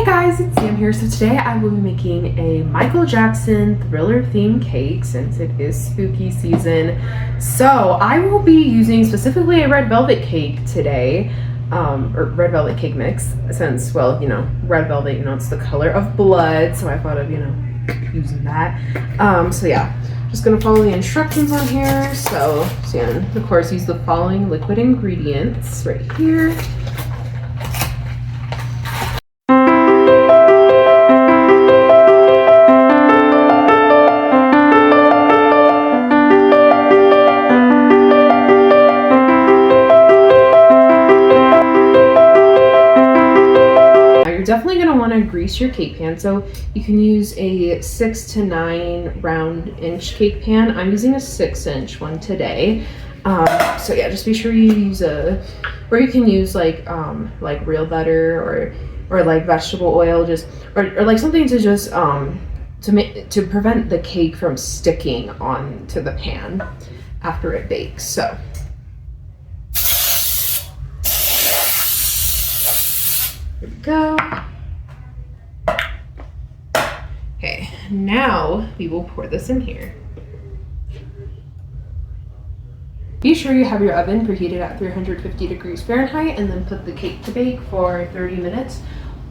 Hey guys, it's Sam here. So today I will be making a Michael Jackson Thriller themed cake since it is spooky season. So I will be using specifically a red velvet cake today, or red velvet cake mix since, well, red velvet, it's the color of blood. So I thought of, using that. So yeah, just gonna follow the instructions on here. So yeah, of course, use the following liquid ingredients right here. You're definitely going to want to grease your cake pan. So you can use a 6 to 9 round inch cake pan. I'm using a 6-inch one today. So yeah, just be sure you use or you can use like real butter or like vegetable oil, or like something to just to prevent the cake from sticking onto the pan after it bakes. So here we go. Okay, now we will pour this in here. Be sure you have your oven preheated at 350 degrees Fahrenheit and then put the cake to bake for 30 minutes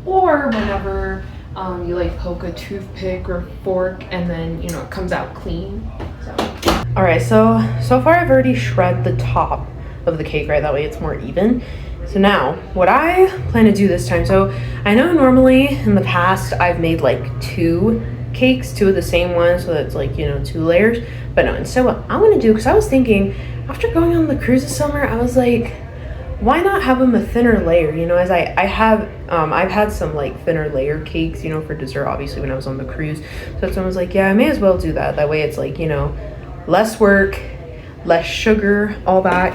or whenever you like poke a toothpick or fork and then it comes out clean. All right, so far I've already shred the top of the cake, right? That way it's more even. So now, what I plan to do this time, so I know normally in the past I've made like 2 cakes, 2 of the same one, so that's like, 2 layers. But no, instead what I'm gonna do, because I was thinking, after going on the cruise this summer, I was like, why not have them a thinner layer? As I've had some like thinner layer cakes, for dessert, obviously when I was on the cruise. So someone was like, yeah, I may as well do that. That way it's like, less work, less sugar, all that,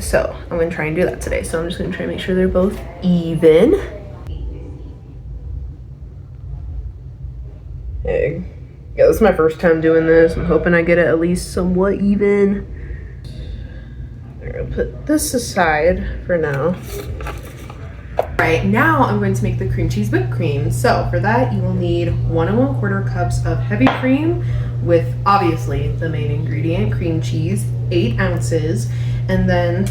So I'm gonna try and do that today. So I'm just gonna try and make sure they're both even. Hey, yeah, this is my first time doing this. I'm hoping I get it at least somewhat even. I'm gonna put this aside for now. All right, now I'm going to make the cream cheese whipped cream. So for that, you will need 1 1/4 cups of heavy cream with obviously the main ingredient, cream cheese, 8 ounces, and then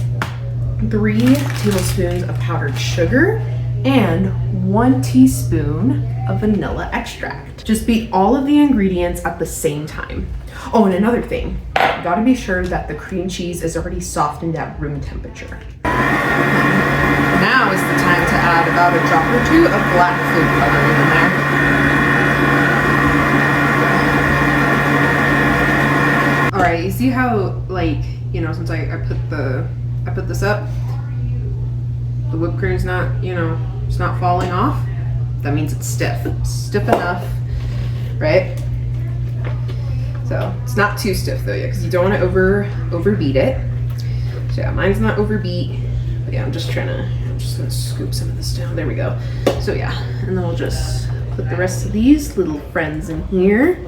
3 tablespoons of powdered sugar and 1 teaspoon of vanilla extract. Just beat all of the ingredients at the same time. Oh, and another thing, you gotta be sure that the cream cheese is already softened at room temperature. Now is the time to add about a drop or 2 of black food coloring in there. All right, you see how since I put this up, the whipped cream's not, it's not falling off. That means it's stiff enough, right? So it's not too stiff though yet, because you don't want to overbeat it. So yeah, mine's not overbeat. But yeah, I'm just gonna scoop some of this down. There we go. So yeah, and then we'll just put the rest of these little friends in here.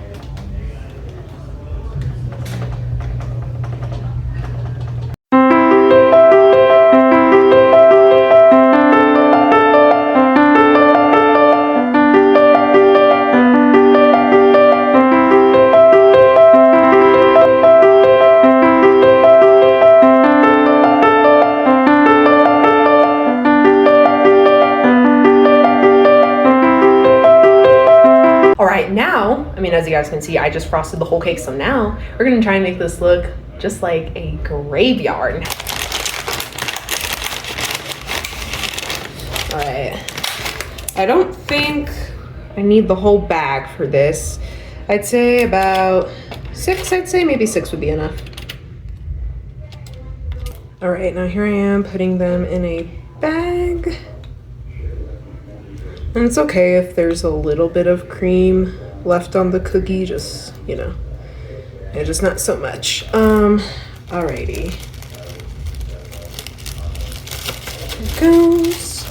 All right, now, as you guys can see, I just frosted the whole cake. So now we're gonna try and make this look just like a graveyard. All right, I don't think I need the whole bag for this. I'd say about 6, maybe 6 would be enough. All right, now here I am putting them in a bag. And it's okay if there's a little bit of cream left on the cookie, just, just not so much. Alrighty. Here it goes.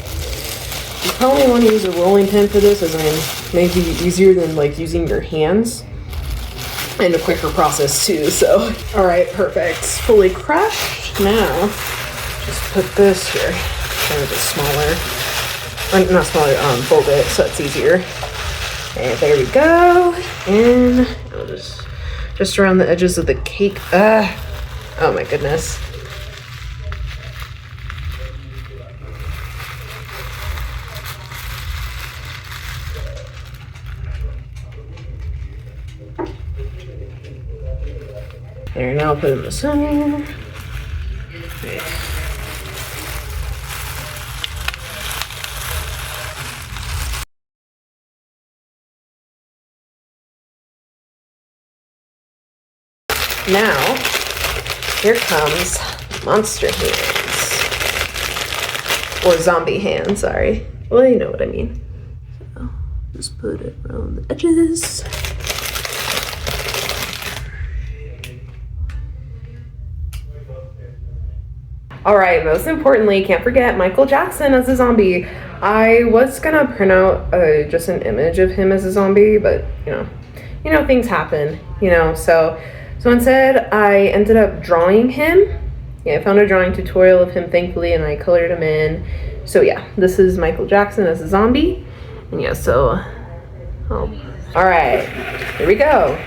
You probably want to use a rolling pin for this, as it may be easier than like using your hands. And a quicker process too, so. Alright, perfect. It's fully crushed. Now, just put this here, kind of a smaller. not smaller, fold it so it's easier. And there we go. And I'll just around the edges of the cake. Oh my goodness. There, now I'll put it in the center. Okay. Now, here comes monster hands. Or zombie hands, sorry. Well, you know what I mean. So, just put it around the edges. All right, most importantly, can't forget Michael Jackson as a zombie. I was gonna print out just an image of him as a zombie, but you know, things happen, so instead I ended up drawing him. Yeah, I found a drawing tutorial of him, thankfully, and I colored him in. So yeah, this is Michael Jackson as a zombie. And yeah, so, all right, here we go.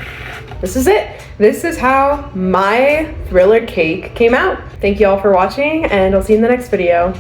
This is it. This is how my Thriller cake came out. Thank you all for watching, and I'll see you in the next video.